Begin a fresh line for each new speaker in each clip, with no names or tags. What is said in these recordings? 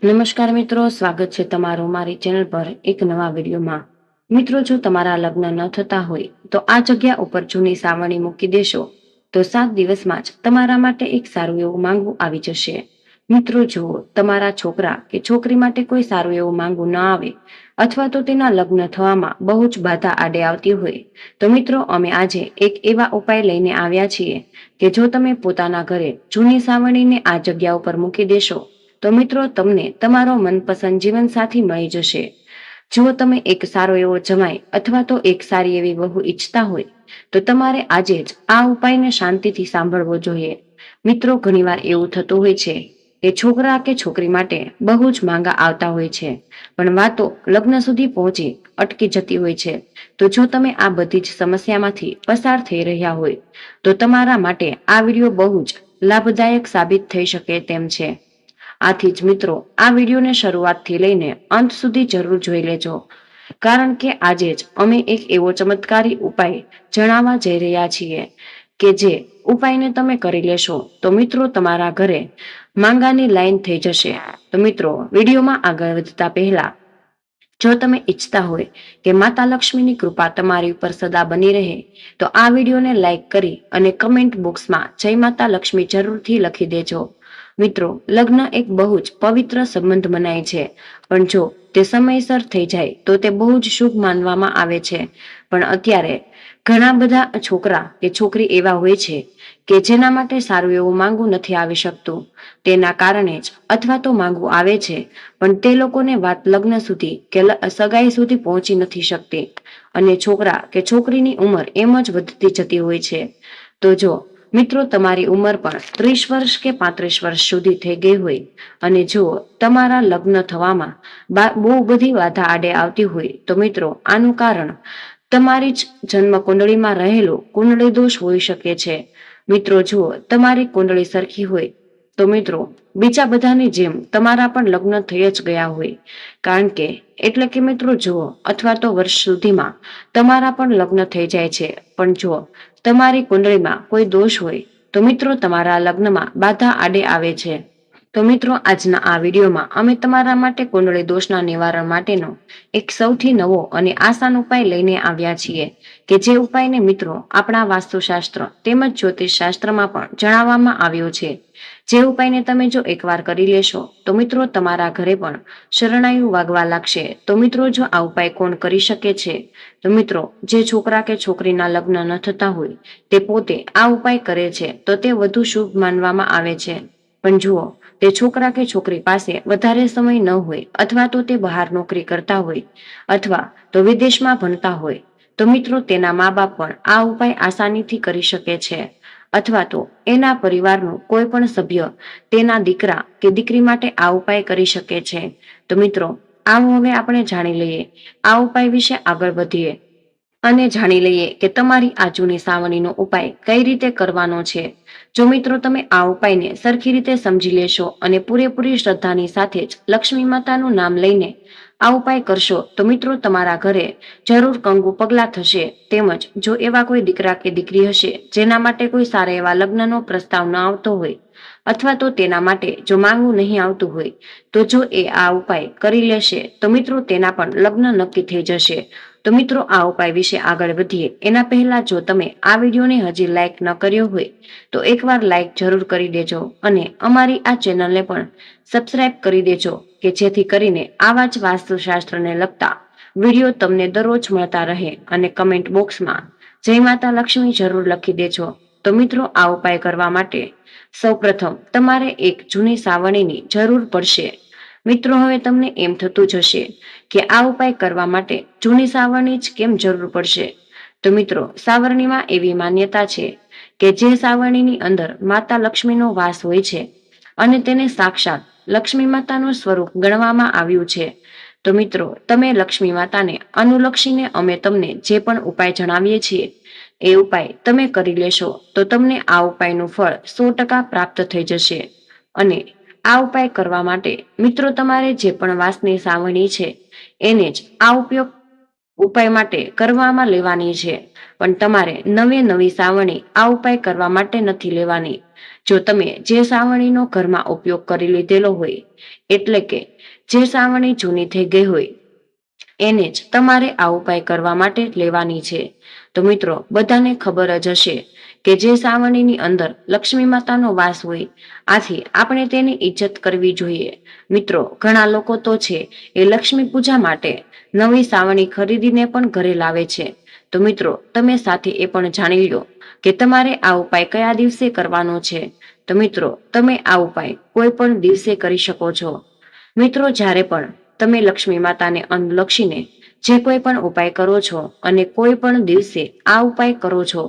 નમસ્કાર મિત્રો, સ્વાગત છે તમારું મારી ચેનલ પર એક નવા વિડીયોમાં। મિત્રો, જો તમારા લગ્ન ન થતા હોય તો આ જગ્યા ઉપર જૂની સાવરણી મૂકી દેશો તો 7 દિવસમાં જ તમારા માટે એક સારું એવું માંગવું આવી જશે। મિત્રો, જો તમારા છોકરા કે છોકરી માટે કોઈ સારું એવું માંગવું ન આવે અથવા તો તેના લગ્ન થવામાં બહુ જ બાધા આડે આવતી હોય તો મિત્રો, અમે આજે એક એવા ઉપાય લઈને આવ્યા છીએ કે જો તમે પોતાના ઘરે જૂની સાવરણીને આ જગ્યા ઉપર મૂકી દેશો તો મિત્રો, તમને તમારો મનપસંદ જીવનસાથી મળી જશે। જો તમે એક સારો એવો જમાઈ અથવા તો એક સારી એવી વહુ ઈચ્છતા હોય તો તમારે આજે જ આ ઉપાયને શાંતિથી સાંભળવો જોઈએ। મિત્રો, ઘણીવાર એવું થતું હોય છે કે છોકરા કે છોકરી માટે બહુ જ માંગા આવતા હોય છે, પણ વાતો લગ્ન સુધી પહોંચી અટકી જતી હોય છે। તો જો તમે આ બધી જ સમસ્યામાંથી પસાર થઈ રહ્યા હોય તો તમારા માટે આ વિડીયો બહુ જ લાભદાયક સાબિત થઈ શકે તેમ છે। આથી જ મિત્રો, આ વિડીયોને શરૂઆતથી લઈને અંત સુધી જરૂર જોઈ લેજો, કારણ કે આજે જ અમે એક એવો ચમત્કારી ઉપાય જણાવવા જઈ રહ્યા છીએ કે જે ઉપાયને તમે કરી લેશો તો મિત્રો, તમારા ઘરે માંગાની લાઈન થઈ જશે। તો મિત્રો, વિડીયોમાં આગળ વધતા પહેલા જો તમે ઈચ્છતા હોય કે માતા લક્ષ્મીની કૃપા તમારી ઉપર સદા બની રહે તો આ વિડીયોને લાઈક કરી અને કમેન્ટ બોક્સમાં જય માતા લક્ષ્મી જરૂરથી લખી દેજો। મિત્રો, લગ્ન એક બહુ જ પવિત્ર સંબંધ મનાય છે, પણ જો તે સમયસર થઈ જાય તો તે બહુ જ શુભ માનવામાં આવે છે। પણ અત્યારે ઘણા બધા છોકરા કે છોકરી એવા હોય છે કે જેના માટે સારું એવું માંગવું નથી આવી શકતું, તેના કારણે જ અથવા તો માંગવું આવે છે પણ તે લોકોને વાત લગ્ન સુધી કે સગાઈ સુધી પહોંચી નથી શકતી અને છોકરા કે છોકરીની ઉંમર એમ જ વધતી જતી હોય છે। તો જો મિત્રો, તમારી ઉંમર પણ 30 વર્ષ કે 35 વર્ષ સુધી થઈ ગઈ હોય અને જો તમારા લગ્ન થવામાં બહુ બધી બાધા આડે આવતી હોય તો મિત્રો, આનું કારણ તમારી જ જન્મ કુંડળીમાં રહેલો કુંડળી દોષ હોઈ શકે છે। મિત્રો, જો તમારી કુંડળી સરખી હોય તો મિત્રો, બીજા બધાની જેમ તમારા પણ લગ્ન થઈ જ ગયા હોય, કારણ કે એટલે કે મિત્રો જુઓ, અથવા તો વર્ષ સુધીમાં તમારા પણ લગ્ન થઈ જાય છે, પણ જો તમારી કુંડળીમાં કોઈ દોષ હોય તો મિત્રો, તમારા લગ્નમાં બાધા આડે આવે છે। તો મિત્રો, આજના આ વિડીયોમાં અમે તમારા માટે કુંડળી દોષના નિવારણ માટેનો એક સૌથી નવો અને આસાન ઉપાય લઈને આવ્યા છીએ કે જે ઉપાયને મિત્રો, આપણા વાસ્તુશાસ્ત્ર તેમજ જ્યોતિષ શાસ્ત્રમાં પણ જણાવવામાં આવ્યો છે। જે ઉપાયને તમે જો એકવાર કરી લેશો તો મિત્રો, તમારા ઘરે પણ શરણાઈયું વાગવા લાગશે। તો મિત્રો, જો આ ઉપાય કોણ કરી શકે છે તો મિત્રો, જે છોકરા કે છોકરીના લગ્ન ન થતા હોય તે પોતે આ ઉપાય કરે છે તો તે વધુ શુભ માનવામાં આવે છે। પણ જુઓ, તે છોકરા કે છોકરી પાસે વધારે સમય ન હોય અથવા તો તે બહાર નોકરી કરતા હોય અથવા તો વિદેશમાં ભણતા હોય તો મિત્રો, તેના મા બાપ પણ આ ઉપાય આસાનીથી કરી શકે છે, અથવા તો એના પરિવારનું કોઈ પણ સભ્ય તેના દીકરા કે દીકરી માટે આ ઉપાય કરી શકે છે। તો મિત્રો, આવો હવે આપણે જાણી લઈએ આ ઉપાય વિશે, આગળ વધીએ અને જાણી લઈએ કે તમારી આ જૂની સાવરણીનો ઉપાય કઈ રીતે કરવાનો છે। જો મિત્રો, તમે આ ઉપાયને સરખી રીતે સમજી લેશો અને પૂરેપૂરી શ્રદ્ધાની સાથે જ લક્ષ્મી માતાનું નામ લઈને આ ઉપાય કરશો તો મિત્રો, તમારા ઘરે જરૂર કંકુ પગલા થશે। તેમજ જો એવા કોઈ દીકરા કે દીકરી હશે જેના માટે કોઈ સારા એવા લગ્નનો પ્રસ્તાવ ન આવતો હોય અથવા તો તેના માટે જો માંગવું નહીં આવતું હોય તો જો એ આ ઉપાય કરી લેશે તો મિત્રો, તેના પણ લગ્ન નક્કી થઈ જશે। તો મિત્રો, આ ઉપાય વિશે આગળ વધીએ એના પહેલા જો તમે આ વિડીયોને હજી લાઈક ન કર્યો હોય તો એકવાર લાઈક જરૂર કરી દેજો અને અમારી આ ચેનલને પણ સબસ્ક્રાઇબ કરી દેજો કે જેથી કરીને આવા જ વાસ્તુશાસ્ત્રને લગતા વિડીયો તમને દરરોજ મળતા રહે। અને કમેન્ટ બોક્સમાં જય માતા લક્ષ્મી જરૂર લખી દેજો। તો મિત્રો, આ ઉપાય કરવા માટે સૌપ્રથમ તમારે એક જૂની સાવરણીની જરૂર પડશે। મિત્રો, હવે તમને એમ થતું જ હશે કે આ ઉપાય કરવા માટે જૂની સાવરણી જ કેમ જરૂર પડશે? તો મિત્રો, સાવરણીમાં એવી માન્યતા છે કે જે સાવરણીની અંદર માતા લક્ષ્મીનો વાસ હોય છે અને તેને સાક્ષાત લક્ષ્મી માતાનું સ્વરૂપ ગણવામાં આવ્યું છે। તો મિત્રો, તમે લક્ષ્મી માતાને અનુલક્ષીને અમે તમને જે પણ ઉપાય જણાવીએ છીએ એ ઉપાય તમે કરી લેશો તો તમને આ ઉપાયનું ફળ 100% પ્રાપ્ત થઈ જશે। અને આ ઉપાય કરવા માટે મિત્રો, તમારે જે પણ વાસની સાવરણી છે એને જ આ ઉપાય માટે કરવામાં લેવાની છે, પણ તમારે નવી સાવરણી આ ઉપાય કરવા માટે નથી લેવાની। જો તમે જે સાવરણીનો ઘરમાં ઉપયોગ કરી લીધેલો હોય, એટલે કે જે સાવરણી જૂની થઈ ગઈ હોય, એને જ તમારે આ ઉપાય કરવા માટે લેવાની છે. તો મિત્રો, બધાને ખબર જ હશે કે જે સાવરણીની અંદર લક્ષ્મી માતાનો વાસ હોય, આથી આપણે તેની ઇજ્જત કરવી જોઈએ. મિત્રો, ઘણા લોકો તો છે એ લક્ષ્મી પૂજા માટે નવી સાવરણી ખરીદીને પણ ઘરે લાવે છે. તો મિત્રો, તમે સાથે એ પણ જાણી લો કે તમારે આ ઉપાય કયા દિવસે કરવાનો છે. તો મિત્રો, તમે આ ઉપાય કોઈ પણ દિવસે કરી શકો છો. મિત્રો, જ્યારે પણ તમે લક્ષ્મી માતાને અનુલક્ષીને જે કોઈ પણ ઉપાય કરો છો અને કોઈ પણ દિવસે આ ઉપાય કરો છો,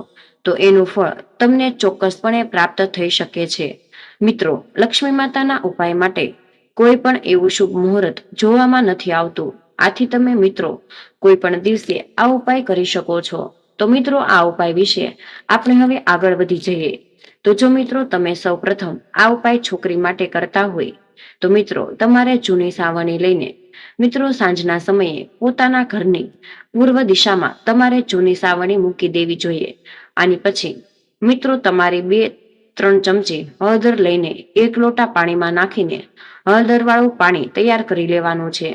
તો એનું ફળ તમને ચોક્કસપણે પ્રાપ્ત થઈ શકે છે. મિત્રો, લક્ષ્મી માતાના ઉપાય માટે કોઈ પણ એવું શુભ મુહૂર્ત જોવામાં નથી આવતું. આથી તમે મિત્રો કોઈ પણ દિવસે આ ઉપાય કરી શકો છો. તો મિત્રો, આ ઉપાય વિશે આપણે હવે આગળ વધી જઈએ. તો જો મિત્રો તમે સૌ પ્રથમ આ ઉપાય છોકરી માટે કરતા હોય, તો મિત્રો તમારે જૂની સાવરણી લઈને મિત્રો સાંજના સમયે પોતાના ઘરની પૂર્વ દિશામાં તમારે જૂની સાવરણી મૂકી દેવી જોઈએ. આની પછી મિત્રો તમારે 2-3 ચમચી હળદર લઈને 1 લોટા પાણીમાં નાખીને હળદરવાળું પાણી તૈયાર કરી લેવાનું છે.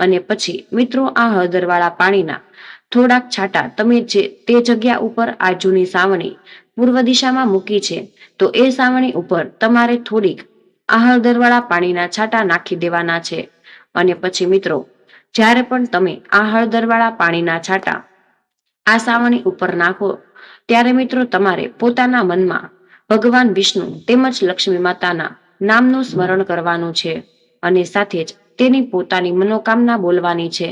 અને પછી મિત્રો આ હળદરવાળા પાણીના થોડાક છાંટા તમે તે જગ્યા ઉપર આ જૂની સાવરણી પૂર્વ દિશામાં મૂકી છે, તો એ સાવરણી ઉપર તમારે થોડીક આ હળદરવાળા પાણીના છાંટા નાખી દેવાના છે. અને પછી મિત્રો, જ્યારે પણ તમે આ હળદરવાળા પાણીના છાંટા આ સાવરણી ઉપર નાખો, ત્યારે મિત્રો તમારે પોતાના મનમાં ભગવાન વિષ્ણુ તેમજ લક્ષ્મી માતાના નામનું સ્મરણ કરવાનું છે. અને સાથે જ તેની પોતાની મનોકામના બોલવાની છે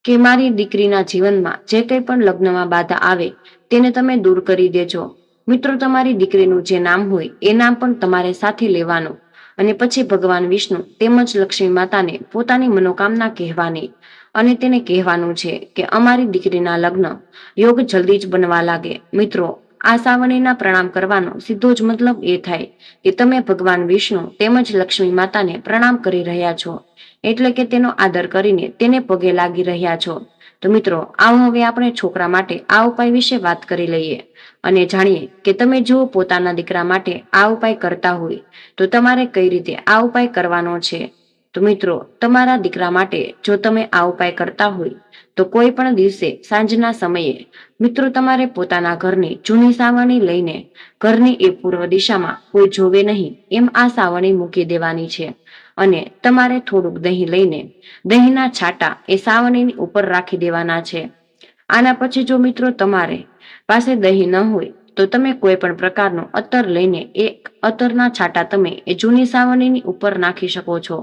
કે મારી દીકરીના જીવનમાં જે કંઈ પણ લગ્નમાં બાધા આવે તેને તમે દૂર કરી દેજો. મિત્રો, તમારી દીકરીનું જે નામ હોય એ નામ પણ તમારે સાથે લેવાનું. અને પછી ભગવાન વિષ્ણુ તેમજ લક્ષ્મી માતાને પોતાની મનોકામના કહેવાની અને તેને કહેવાનું છે કે અમારી દીકરીના લગ્ન યોગ જલ્દી જ બનવા લાગે. મિત્રો, આ સાવરણીના પ્રણામ કરવાનો સીધો જ મતલબ એ થાય કે તમે ભગવાન વિષ્ણુ તેમજ લક્ષ્મી માતાને પ્રણામ કરી રહ્યા છો, એટલે કે તેનો આદર કરીને તેને પગે લાગી રહ્યા છો. તો મિત્રો, આવો હવે આપણે છોકરા માટે આ ઉપાય વિશે વાત કરી લઈએ અને જાણીએ કે તમે જો પોતાના દીકરા માટે આ ઉપાય કરતા હોય તો તમારે કઈ રીતે આ ઉપાય કરવાનો છે. તો મિત્રો, તમારા દીકરા માટે જો તમે આ ઉપાય કરતા હોય તો કોઈ પણ દિવસે સાંજના સમયે મિત્રો તમારે પોતાના ઘરની જૂની સાવરણી લઈને ઘરની એ પૂર્વ દિશામાં કોઈ જોવે નહીં એમ આ સાવરણી મૂકી દેવાની છે. અને તમારે થોડુંક દહીં લઈને દહીંના છાંટા એ સાવરણીની ઉપર રાખી દેવાના છે. આના પછી જો મિત્રો તમારે પાસે દહીં ન હોય તો તમે કોઈ પણ પ્રકારનું અત્તર લઈને એક અત્તરના છાંટા તમે એ જૂની સાવરણીની ઉપર નાખી શકો છો.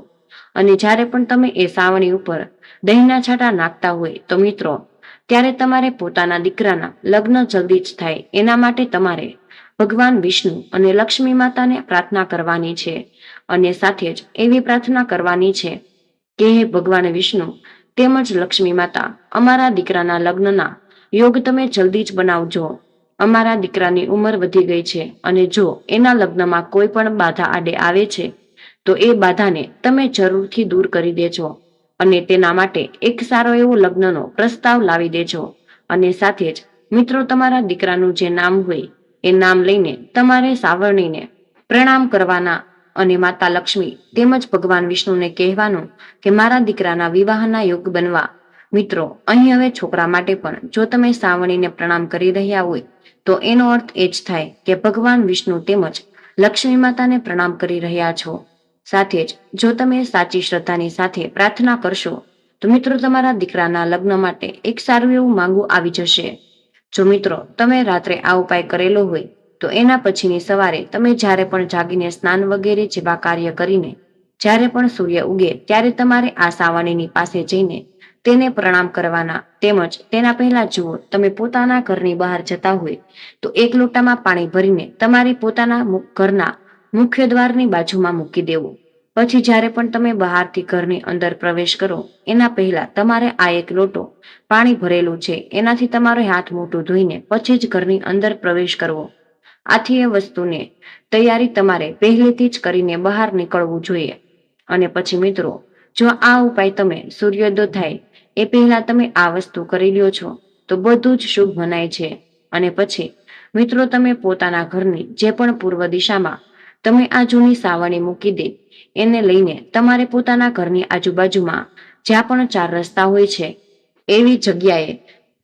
અને જ્યારે પણ તમે એ સાવરણી ઉપર દહીંના છાંટા નાખતા હોય તો મિત્રો ત્યારે તમારે પોતાના દીકરાના લગ્ન જલ્દી જ થાય એના માટે તમારે ભગવાન વિષ્ણુ અને લક્ષ્મી માતાને પ્રાર્થના કરવાની છે. અને સાથે જ એવી પ્રાર્થના કરવાની છે કે હે ભગવાન વિષ્ણુ તેમજ લક્ષ્મી માતા, અમારા દીકરાના લગ્નના યોગ તમે જલ્દી જ બનાવજો. અમારા દીકરાની ઉંમર વધી ગઈ છે અને જો એના લગ્નમાં કોઈ પણ બાધા આડે આવે છે તો એ બાધાને તમે જરૂરથી દૂર કરી દેજો. અને તેના માટે એક સારો એવો લગ્નનો પ્રસ્તાવ લાવી દેજો. અને સાથે જ મિત્રો તમારા દીકરાનું જે નામ હોય એ નામ લઈને તમારે સાવરણીને પ્રણામ કરવાના અને માતા લક્ષ્મી તેમજ ભગવાન વિષ્ણુને કહેવાનું કે મારા દીકરાના વિવાહના યોગ બનવા. મિત્રો, અહીં હવે છોકરા માટે પણ જો તમે સાવરણીને પ્રણામ કરી રહ્યા હોય તો એનો અર્થ એ જ થાય કે ભગવાન વિષ્ણુ તેમજ લક્ષ્મી માતાને પ્રણામ કરી રહ્યા છો. સાથે જ જો તમે સાચી શ્રદ્ધાની સાથે પ્રાર્થના કરશો તો મિત્રો તમારા દીકરાના લગ્ન માટે એક સારું એવું માંગુ આવી જશે. જો મિત્રો તમે રાત્રે આ ઉપાય કરેલો હોય તો એના પછીની સવારે તમે જ્યારે પણ જાગીને સ્નાન વગેરે જેવા કાર્ય કરીને જ્યારે પણ સૂર્ય ઉગે ત્યારે તમારે આ સાવરણીની પાસે જઈને તેને પ્રણામ કરવાના. તેમજ તેના પહેલા જુઓ તમે પોતાના ઘરની બહાર જતા હોય તો 1 લોટામાં પાણી ભરીને તમારે પોતાના ઘરના મુખ્ય દ્વારની બાજુમાં મૂકી દેવું. પછી જ્યારે પણ તમે બહારથી ઘરની અંદર પ્રવેશ કરો એના પહેલા તમારે આ 1 લોટો પાણી ભરેલું છે એનાથી તમારો હાથ મોઢું ધોઈને પછી જ ઘરની અંદર પ્રવેશ કરવો. આથી એ વસ્તુને તૈયારી તમારે પહેલેથી જ કરીને બહાર નીકળવું જોઈએ. અને પછી મિત્રો જો આ ઉપાય તમે સૂર્યોદય થાય એ પહેલા તમે આ વસ્તુ કરી લ્યો છો તો બધું જ શુભ મનાય છે. અને પછી મિત્રો તમે પોતાના ઘરની જે પણ પૂર્વ દિશામાં તમે આ જૂની સાવરણી મૂકી દે એને લઈને તમારે પોતાના ઘરની આજુબાજુમાં જ્યાં પણ 4 રસ્તા હોય છે એવી જગ્યાએ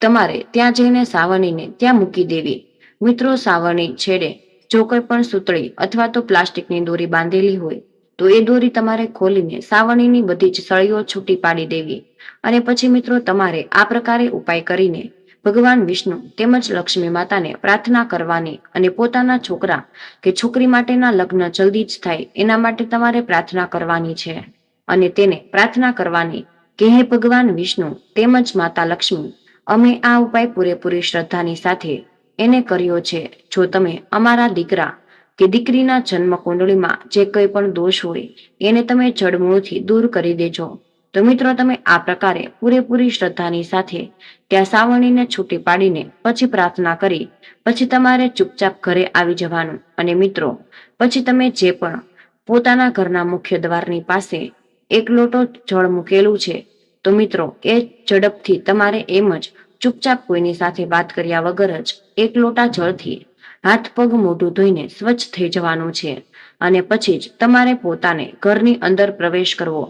તમારે ત્યાં જઈને સાવરણીને ત્યાં મૂકી દેવી. મિત્રો, સાવરણી છેડે જો કોઈ પણ સૂતળી અથવા તો પ્લાસ્ટિકની દોરી બાંધેલી હોય તો એ દોરી તમારે ખોલીને સાવરણીની બધી જ સળીઓ છૂટી પાડી દેવી. અને પછી મિત્રો, તમારે આ પ્રકારે ઉપાય કરીને ભગવાન વિષ્ણુ તેમજ લક્ષ્મી માતાને પ્રાર્થના કરવાની અને પોતાના છોકરા કે છોકરી માટેના લગ્ન જલ્દી જ થાય એના માટે તમારે પ્રાર્થના કરવાની છે. અને તેને પ્રાર્થના કરવાની કે હે ભગવાન વિષ્ણુ તેમજ માતા લક્ષ્મી, અમે આ ઉપાય પૂરેપૂરી શ્રદ્ધાની સાથે એને કર્યો છે. જો તમે અમારા દીકરા કે દીકરીના જન્મ કુંડળીમાં જે કંઈ પણ દોષ હોય એને તમે જડમૂળથી દૂર કરી દેજો. તો મિત્રો, તમે આ પ્રકારે પૂરેપૂરી શ્રદ્ધાની સાથે ત્યાં સાવરણીને છૂટી પાડીને પછી પ્રાર્થના કરી પછી તમારે ચૂપચાપ ઘરે આવી જવાનું. અને મિત્રો, પછી તમે જે પણ પોતાના ઘરના મુખ્ય દ્વારની પાસે એક લોટો જળ મૂકેલું છે તો મિત્રો, એ ઝડપથી તમારે એમ જ ચૂપચાપ કોઈની સાથે વાત કર્યા વગર જ એક લોટા જળથી હાથ પગ મોઢું ધોઈને સ્વચ્છ થઈ જવાનું છે. અને પછી જ તમારે પોતાને ઘરની અંદર પ્રવેશ કરવો.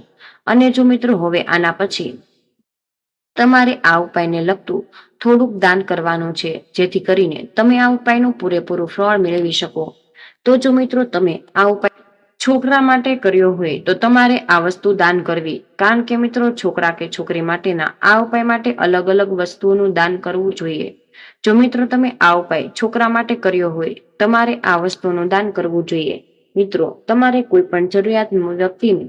અને જો મિત્રો, હવે આના પછી તમારે આ ઉપાયને લગતું થોડુંક દાન કરવાનું છે જેથી કરીને તમે આ ઉપાયનું પૂરેપૂરું ફળ મેળવી શકો. તો જો મિત્રો, તમે આ ઉપાય છોકરા માટે કર્યો હોય તો તમારે આ વસ્તુ દાન કરવી. કારણ કે મિત્રો, છોકરા કે છોકરી માટેના આ ઉપાય માટે અલગ અલગ વસ્તુઓનું દાન કરવું જોઈએ. જો મિત્રો, તમે આ ઉપાય છોકરા માટે કર્યો હોય તમારે આ વસ્તુનું દાન કરવું જોઈએ. મિત્રો, તમારે કોઈ પણ જરૂરિયાતમંદ વ્યક્તિને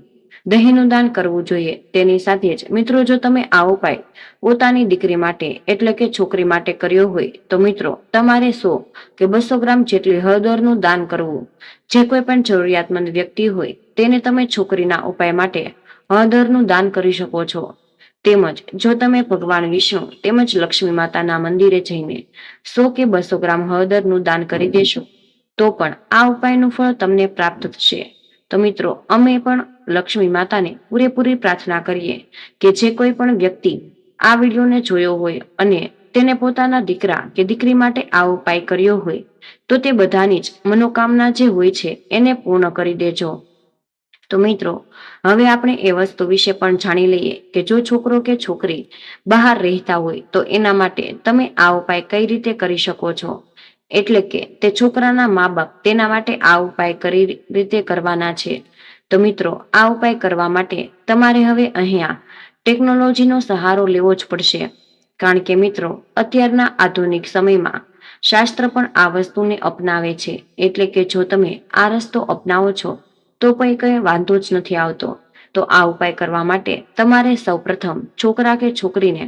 દહીંનું દાન કરવું જોઈએ. તેની સાથે જ મિત્રો, જો તમે આ ઉપાય પોતાની દીકરી માટે એટલે કે છોકરી માટે કર્યો હોય તો મિત્રો, તમારે 100 કે 200 ગ્રામ જેટલી હળદરનું દાન કરવું. જે કોઈ પણ જરૂરિયાતમંદ વ્યક્તિ હોય તેને તમે છોકરીના ઉપાય માટે હળદરનું દાન કરી શકો છો. તેમજ જો તમે ભગવાન વિષ્ણુ તેમજ લક્ષ્મી માતાના મંદિરે જઈને 100 કે 200 ગ્રામ હળદરનું દાન કરી દેશો તો પણ આ ઉપાયનું ફળ તમને પ્રાપ્ત થશે. તો મિત્રો, અમે પણ લક્ષ્મી માતાને પૂરેપૂરી પ્રાર્થના કરીએ કે જે કોઈ પણ વ્યક્તિ આ વિડીયોને જોયો હોય અને તેને પોતાના દીકરા કે દીકરી માટે આ ઉપાય કર્યો હોય તો તે બધાની જ મનોકામના જે હોય છે એને પૂર્ણ કરી દેજો. તો મિત્રો, હવે આપણે એ વસ્તુ વિશે પણ જાણી લઈએ કે જો છોકરો કે છોકરી બહાર રહેતા હોય તો એના માટે તમે આ ઉપાય કઈ રીતે કરી શકો છો. એટલે કે તે છોકરાના મા બાપ તેના માટે આ ઉપાય કઈ રીતે કરવાના છે. તો મિત્રો, આ ઉપાય કરવા માટે તમારે હવે અહીંયા ટેકનોલોજીનો સહારો લેવો જ પડશે. કારણ કે મિત્રો, અત્યારના આધુનિક સમયમાં શાસ્ત્ર પણ આ વસ્તુને અપનાવે છે. એટલે કે જો તમે આ રસ્તો અપનાવો છો તો કઈ વાંધો જ નથી આવતો. તો આ ઉપાય કરવા માટે તમારે સૌપ્રથમ છોકરા કે છોકરીને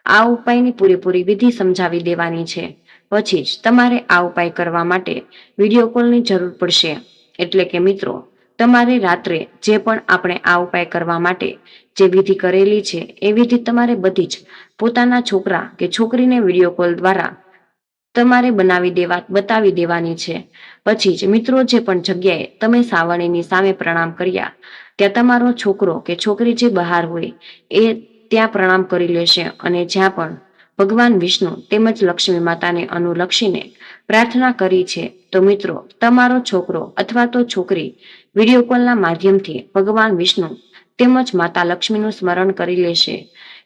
આ ઉપાયની પૂરેપૂરી વિધિ સમજાવી દેવાની છે. પછી જ તમારે આ ઉપાય કરવા માટે વિડીયો કોલની જરૂર પડશે. એટલે કે મિત્રો, તમારે રાત્રે જે પણ આપણે આ ઉપાય કરવા માટે જે વિધિ કરેલી છે એ વિધિ તમારે બધી જ પોતાના છોકરા કે છોકરીને વિડીયો કોલ દ્વારા તમારે બતાવી દેવાની છે. પછી જ મિત્રો, જે પણ જગ્યાએ તમે સાવરણીની સામે પ્રણામ કર્યા ત્યાં તમારો છોકરો કે છોકરી જે બહાર હોય એ ત્યાં પ્રણામ કરી લેશે. અને જ્યાં પણ ભગવાન વિષ્ણુ તેમજ લક્ષ્મી માતાને અનુલક્ષીને પ્રાર્થના કરી છે તો મિત્રો, તમારો છોકરો અથવા તો છોકરી વિડીયો કોલના માધ્યમથી ભગવાન વિષ્ણુ તેમજ માતા લક્ષ્મીનું સ્મરણ કરી લેશે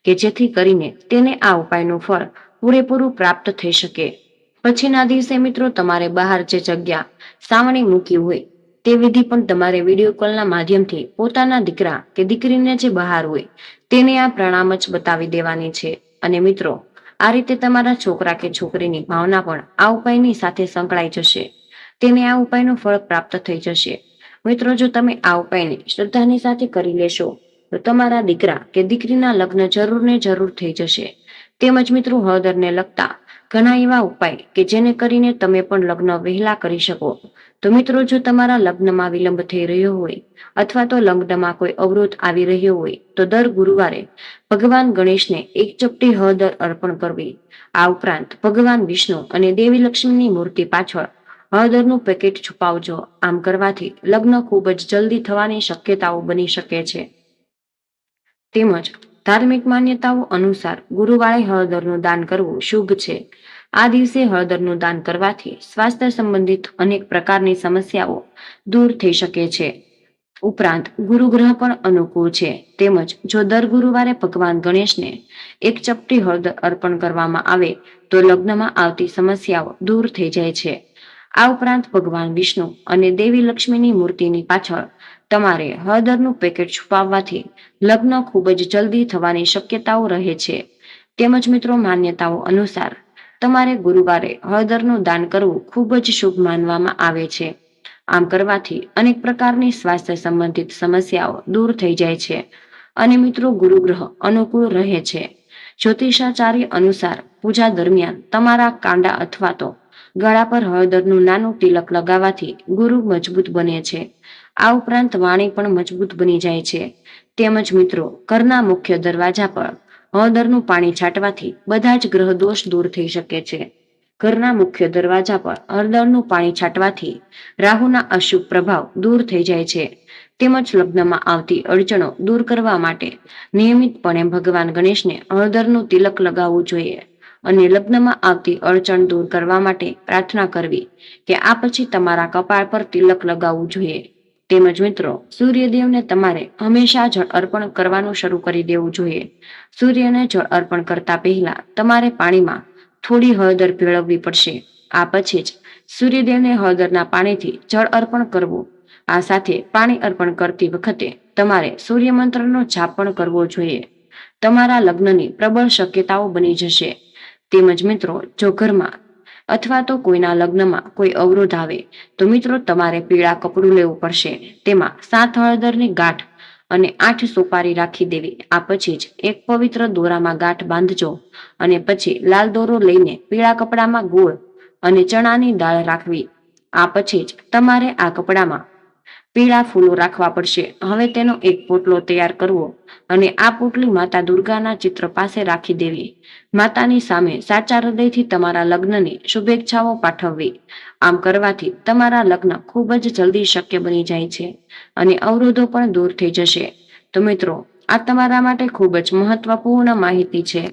કે જેથી કરીને તેને આ ઉપાયનું ફળ પૂરેપૂરું પ્રાપ્ત થઈ શકે. પછીના દિવસે મિત્રો, તમારે બહાર જે જગ્યા સાવરણી મૂકી હોય તે વિધિ પણ તમારે વિડીયો કોલના માધ્યમથી પોતાના દીકરા કે દીકરીને જે બહાર હોય તેને આ પ્રણામ જ બતાવી દેવાની છે. અને મિત્રો, આ રીતે તમારા છોકરા કે છોકરીની ભાવના પણ આ ઉપાયની સાથે સંકળાઈ જશે. તેને આ ઉપાયનું ફળ પ્રાપ્ત થઈ જશે. મિત્રો, જો તમે આ ઉપાયને શ્રદ્ધાની સાથે કરી લેશો તો તમારા દીકરા કે દીકરીના લગ્ન જરૂર ને જરૂર થઈ જશે. તેમજ મિત્રો, હળદરને લગતા ઘણા એવા ઉપાય કે જેને કરીને તમે પણ લગ્ન વહેલા કરી શકો. તો મિત્રો, જો તમારા લગ્નમાં વિલંબ થઈ રહ્યો હોય અથવા તો લગ્નમાં કોઈ અવરોધ આવી રહ્યો હોય તો દર ગુરુવારે ભગવાન ગણેશને એક ચપટી હળદર અર્પણ કરવી. આ ઉપરાંત ભગવાન વિષ્ણુ અને દેવી લક્ષ્મીની મૂર્તિ પાછળ હળદરનું પેકેટ છુપાવજો. આમ કરવાથી લગ્ન ખૂબ જ જલ્દી થવાની શક્યતાઓ બની શકે છે. તેમજ ધાર્મિક માન્યતાઓ અનુસાર ગુરુવારે હળદરનું દાન કરવું શુભ છે. આ દિવસે હળદરનું દાન કરવાથી સ્વાસ્થ્ય સંબંધિત અનેક પ્રકારની સમસ્યાઓ દૂર થઈ શકે છે. ઉપરાંત ગુરુગ્રહ પણ અનુકૂળ છે, તેમજ જો દર ગુરુવારે ભગવાન ગણેશને એક ચપટી હળદર અર્પણ કરવામાં આવે તો લગ્નમાં આવતી સમસ્યાઓ દૂર થઈ જાય છે. આ ઉપરાંત ભગવાન વિષ્ણુ અને દેવી લક્ષ્મીની મૂર્તિની પાછળ તમારે હળદરનું પેકેટ છુપાવવાથી લગ્ન ખૂબ જ જલ્દી થવાની શક્યતાઓ રહે છે. તેમજ મિત્રો, માન્યતાઓ અનુસાર તમારે ગુરુવારે હળદરનું દાન કરવું ખૂબ જ શુભ માનવામાં આવે છે. આમ કરવાથી અનેક પ્રકારની સ્વાસ્થ્ય સંબંધિત સમસ્યાઓ દૂર થઈ જાય છે અને મિત્રો, ગુરુગ્રહ અનુકૂળ રહે છે. જ્યોતિષાચાર્ય અનુસાર પૂજા દરમિયાન તમારા કાંડા અથવા તો ગળા પર હળદરનું નાનું તિલક લગાવવાથી ગુરુ મજબૂત બને છે. આ ઉપરાંત વાણી પણ મજબૂત બની જાય છે. તેમજ મિત્રો, ઘરના મુખ્ય દરવાજા પર હળદરનું પાણી છાંટવાથી બધા જ ગ્રહ દોષ દૂર થઈ શકે છે. ઘરના મુખ્ય દરવાજા પર હળદરનું પાણી છાંટવાથી રાહુના અશુભ પ્રભાવ દૂર થઈ જાય છે. તેમજ લગ્નમાં આવતી અડચણો દૂર કરવા માટે નિયમિતપણે ભગવાન ગણેશને હળદરનું તિલક લગાવવું જોઈએ અને લગ્નમાં આવતી અડચણ દૂર કરવા માટે પ્રાર્થના કરવી કે આ પછી તમારા કપાળ પર તિલક લગાવવું જોઈએ. તેમજ મિત્રો, સૂર્યદેવને તમારે હંમેશા જળ અર્પણ કરવાનું શરૂ કરી દેવું જોઈએ. સૂર્યને જળ અર્પણ કરતા પહેલા તમારે પાણીમાં થોડી હળદર ભેળવવી પડશે. આ પછી જ સૂર્યદેવને હળદરના પાણીથી જળ અર્પણ કરવું. આ સાથે પાણી અર્પણ કરતી વખતે તમારે સૂર્ય મંત્રનો જાપ પણ કરવો જોઈએ. તમારા લગ્નની પ્રબળ શક્યતાઓ બની જશે. તેમજ મિત્રો, જો ઘરમાં અથવા તો કોઈના લગ્નમાં કોઈ અવરોધ આવે તો મિત્રો, તમારે પીળા કપડું લેવું પડશે. તેમાં 7 હળદરની ગાંઠ અને 8 સોપારી રાખી દેવી. આ પછી જ એક પવિત્ર દોરામાં ગાંઠ બાંધજો અને પછી લાલ દોરો લઈને પીળા કપડામાં ગોળ અને ચણાની દાળ રાખવી. આ પછી જ તમારે આ કપડામાં પીળા ફૂલો રાખવા પડશે. હવે તેનો એક પોટલો તૈયાર કરવો અને આ પોટલી માતા દુર્ગાના ચિત્ર પાસે રાખી દેવી. માતાની સામે સાચા હૃદયથી તમારા લગ્નની શુભેચ્છાઓ પાઠવવી. આમ કરવાથી તમારા લગ્ન ખૂબ જ જલ્દી શક્ય બની જાય છે અને અવરોધો પણ દૂર થઈ જશે. તો મિત્રો, આ તમારા માટે ખૂબ જ મહત્વપૂર્ણ માહિતી છે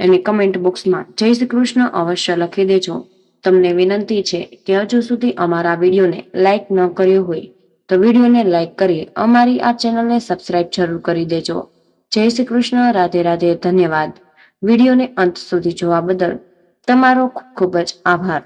અને કમેન્ટ બોક્સમાં જય શ્રી કૃષ્ણ અવશ્ય લખી દેજો. તમને વિનંતી છે કે હજુ સુધી અમારા વિડીયોને લાઈક ન કર્યો હોય તો વિડીયોને લાઈક કરી અમારી આ ચેનલને સબસ્ક્રાઇબ જરૂર કરી દેજો. જય શ્રી કૃષ્ણ. રાધે રાધે. ધન્યવાદ. વિડીયોને અંત સુધી જોવા બદલ તમારો ખૂબ ખૂબ જ આભાર.